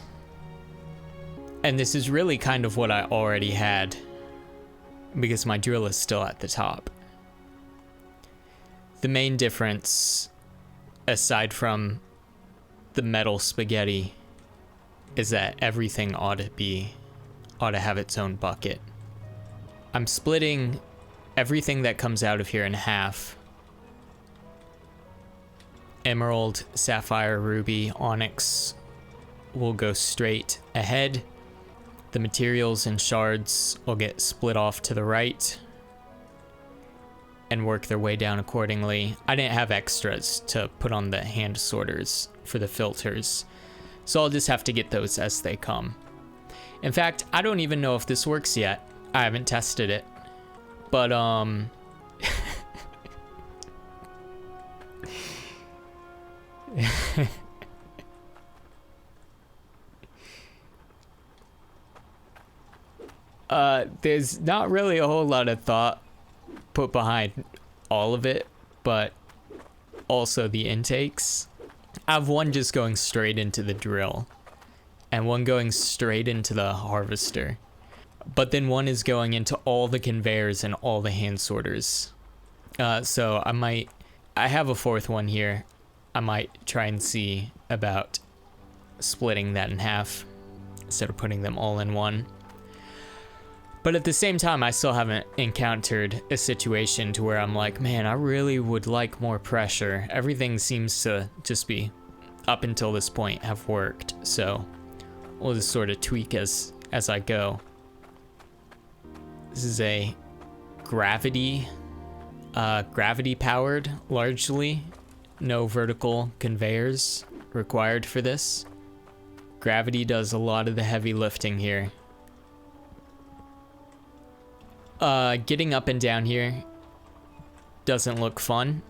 And this is really kind of what I already had. Because my drill is still at the top. The main difference, aside from the metal spaghetti, is that everything ought to have its own bucket. I'm splitting everything that comes out of here in half. Emerald, sapphire, ruby, onyx will go straight ahead. The materials and shards will get split off to the right and work their way down accordingly. I didn't have extras to put on the hand sorters for the filters, so I'll just have to get those as they come. In fact, I don't even know if this works yet. I haven't tested it. But, there's not really a whole lot of thought put behind all of it, but also the intakes. I have one just going straight into the drill and one going straight into the harvester, but then one is going into all the conveyors and all the hand sorters. So I have a fourth one here. I might try and see about splitting that in half instead of putting them all in one. But at the same time, I still haven't encountered a situation to where I'm like, man, I really would like more pressure. Everything seems to just be, up until this point, have worked. So we'll just sort of tweak as I go. This is a gravity powered, largely. No vertical conveyors required for this. Gravity does a lot of the heavy lifting here. Getting up and down here doesn't look fun,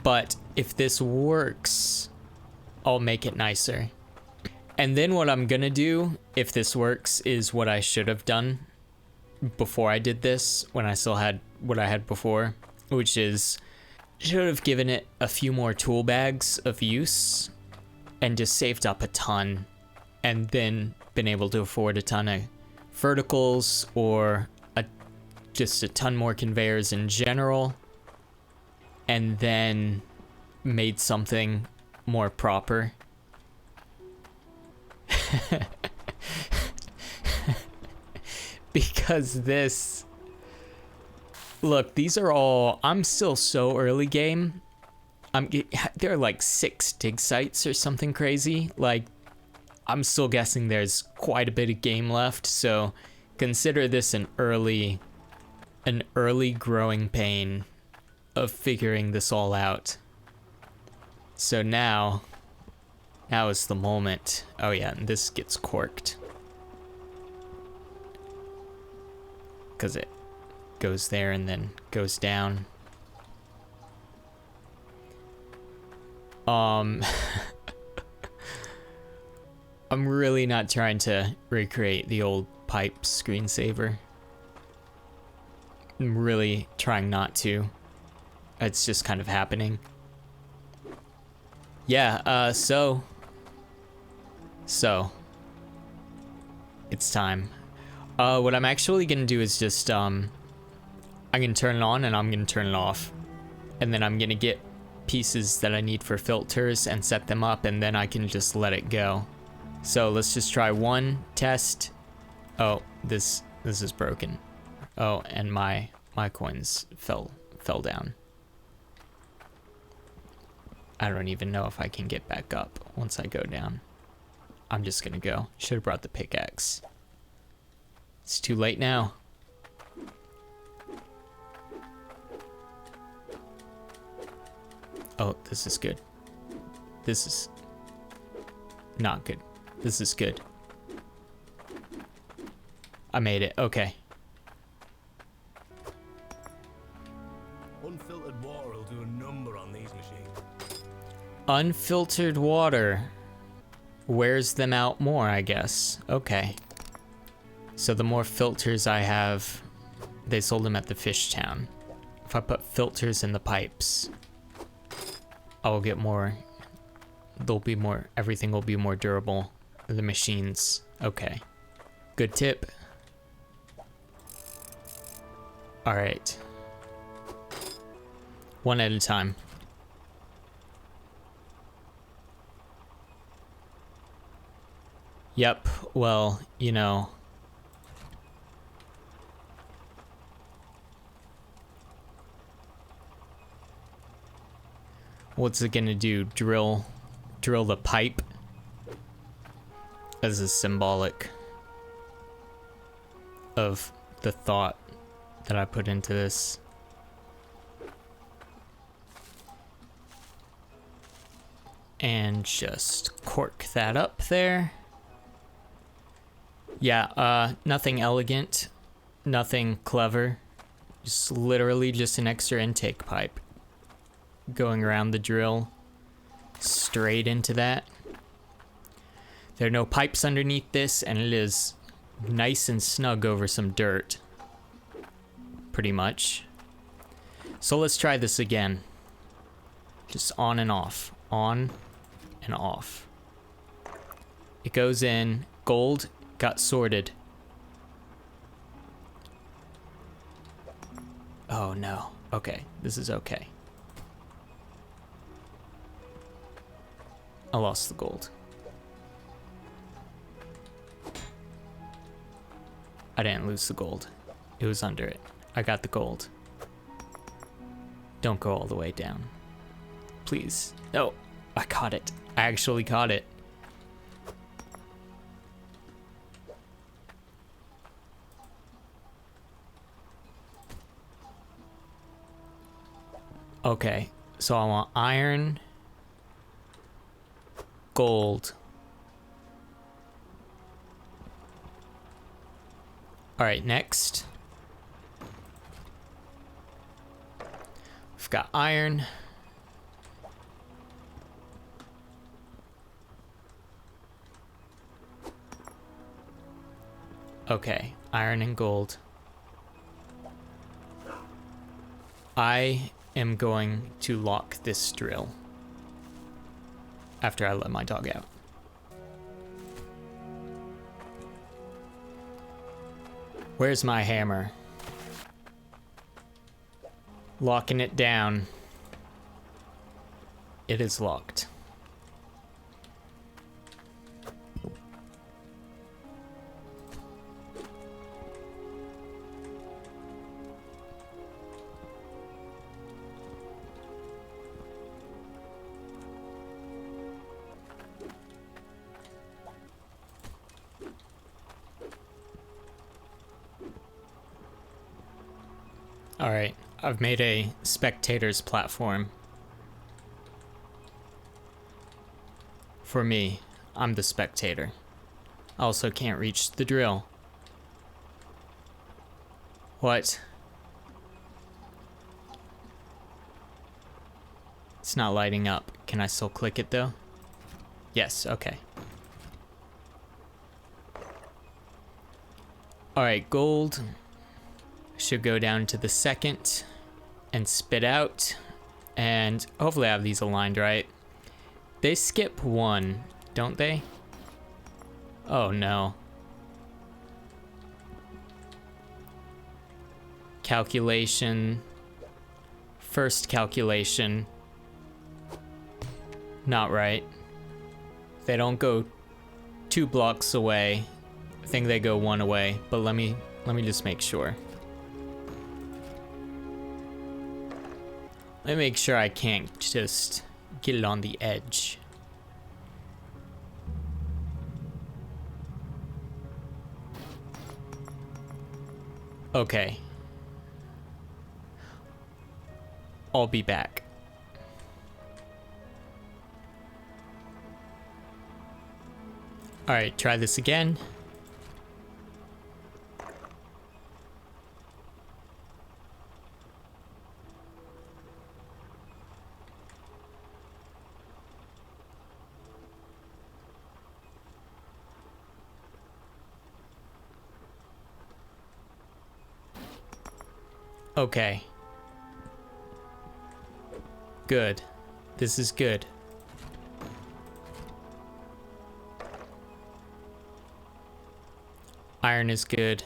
but if this works, I'll make it nicer. And then what I'm gonna do, if this works, is what I should have done before I did this, when I still had what I had before, which is should have given it a few more tool bags of use and just saved up a ton, and then been able to afford a ton of verticals or just a ton more conveyors in general, and then made something more proper. Because this, look, these are all, I'm still so early game. There are like 6 dig sites or something crazy. Like, I'm still guessing there's quite a bit of game left, so consider this an early growing pain of figuring this all out. So now is the moment. Oh yeah, and this gets corked, because it goes there and then goes down. I'm really not trying to recreate the old pipe screensaver. I'm really trying not to. It's just kind of happening. Yeah, so it's time. What I'm actually gonna do is just, I'm gonna turn it on and I'm gonna turn it off. And then I'm gonna get pieces that I need for filters and set them up, and then I can just let it go. So let's just try one test. Oh, this is broken. Oh, and my coins fell down. I don't even know if I can get back up once I go down. I'm just gonna go. Should have brought the pickaxe. It's too late now. Oh, this is good. This is not good. This is good. I made it. Okay. Unfiltered water will do a number on these machines. Unfiltered water wears them out more, I guess. Okay. So the more filters I have, they sold them at the fish town. If I put filters in the pipes, I will get more. They'll be more, everything will be more durable. The machines. Okay. Good tip. All right. One at a time. Yep, well, you know. What's it gonna do? Drill the pipe? As a symbolic of the thought that I put into this. And just cork that up there. Yeah, nothing elegant, nothing clever. Just literally just an extra intake pipe going around the drill straight into that. There are no pipes underneath this, and it is nice and snug over some dirt. Pretty much. So let's try this again. Just on and off. On and off. It goes in. Gold got sorted. Oh no. Okay, this is okay. I lost the gold. I didn't lose the gold. It was under it. I got the gold. Don't go all the way down. Please. No, I caught it. I actually caught it. Okay, so I want iron, gold. All right, next. We've got iron. Okay, iron and gold. I am going to lock this drill after I let my dog out. Where's my hammer? Locking it down. It is locked. All right, I've made a spectator's platform. For me, I'm the spectator. I also can't reach the drill. What? It's not lighting up. Can I still click it though? Yes, okay. All right, gold should go down to the second and spit out, and hopefully I have these aligned right. They skip one, don't they? Oh no. Calculation. First calculation. Not right. They don't go 2 blocks away. I think they go 1 away, but let me just make sure. Let me make sure I can't just get it on the edge. Okay. I'll be back. All right, try this again. Okay. Good. This is good. Iron is good.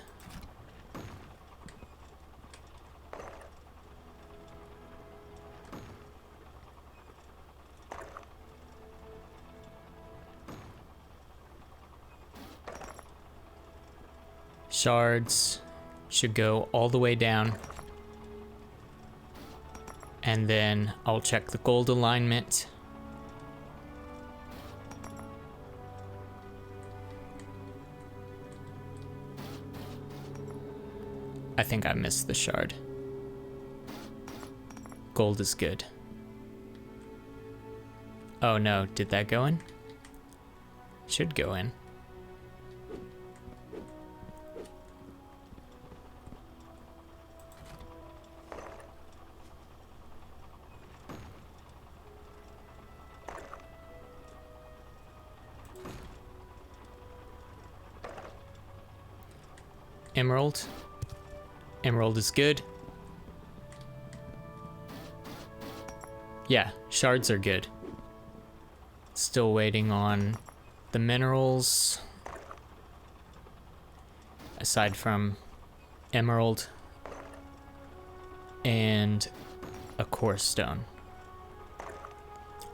Shards should go all the way down. And then I'll check the gold alignment. I think I missed the shard. Gold is good. Oh no, did that go in? Should go in. Emerald. Emerald is good. Yeah, shards are good. Still waiting on the minerals. Aside from emerald and a core stone.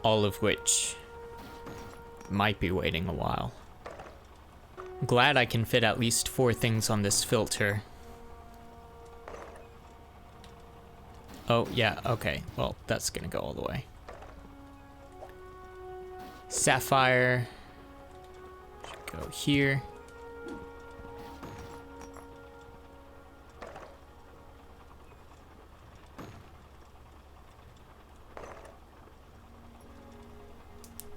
All of which might be waiting a while. Glad I can fit at least 4 things on this filter. Oh, yeah, okay. Well, that's gonna go all the way. Sapphire. Should go here.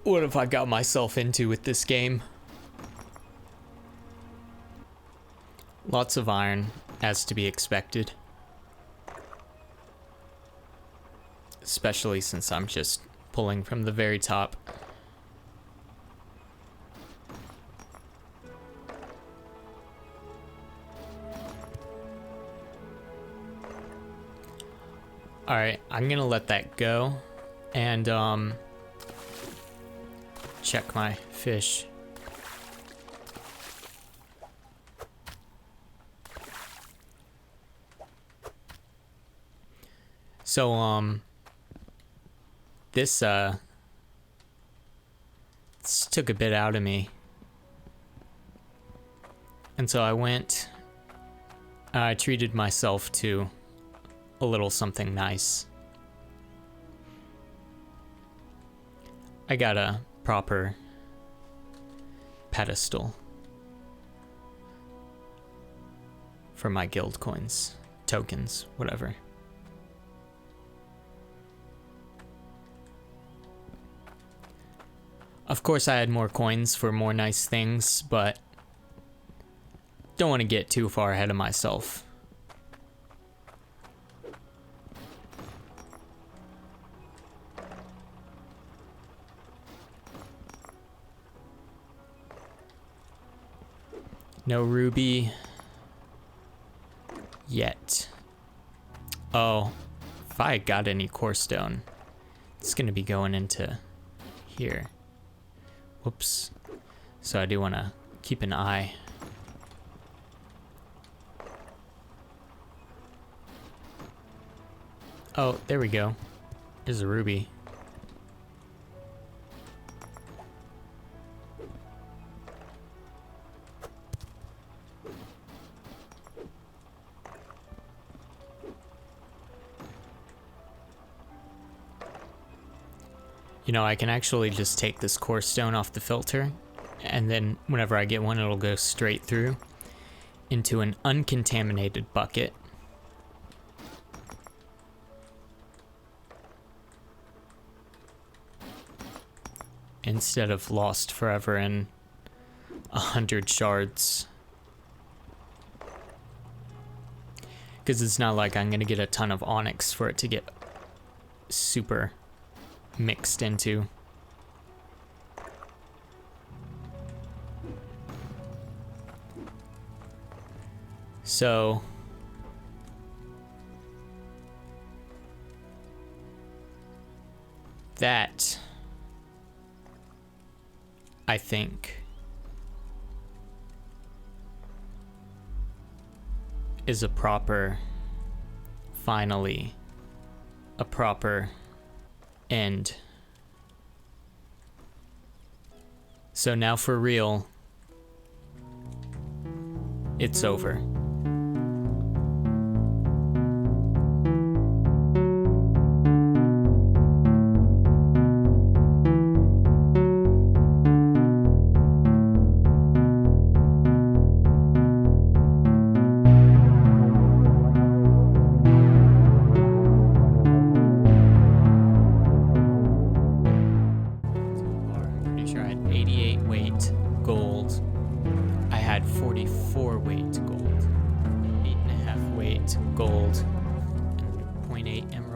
What have I got myself into with this game? Lots of iron, as to be expected. Especially since I'm just pulling from the very top. Alright, I'm gonna let that go and check my fish. So this took a bit out of me. And so I went, I treated myself to a little something nice. I got a proper pedestal for my guild coins, tokens, whatever. Of course I had more coins for more nice things, but don't want to get too far ahead of myself. No ruby yet. Oh, if I got any core stone, it's gonna be going into here. Whoops. So I do want to keep an eye. Oh, there we go. There's a ruby. You know, I can actually just take this core stone off the filter, and then whenever I get one, it'll go straight through into an uncontaminated bucket. Instead of lost forever in 100 shards. Because it's not like I'm going to get a ton of onyx for it to get super mixed into. So that, I think, is a proper, finally, a proper end. So now for real, It's over. Pretty sure I had 88 weight gold. I had 44 weight gold, 8.5 weight gold, and 0.8 emerald.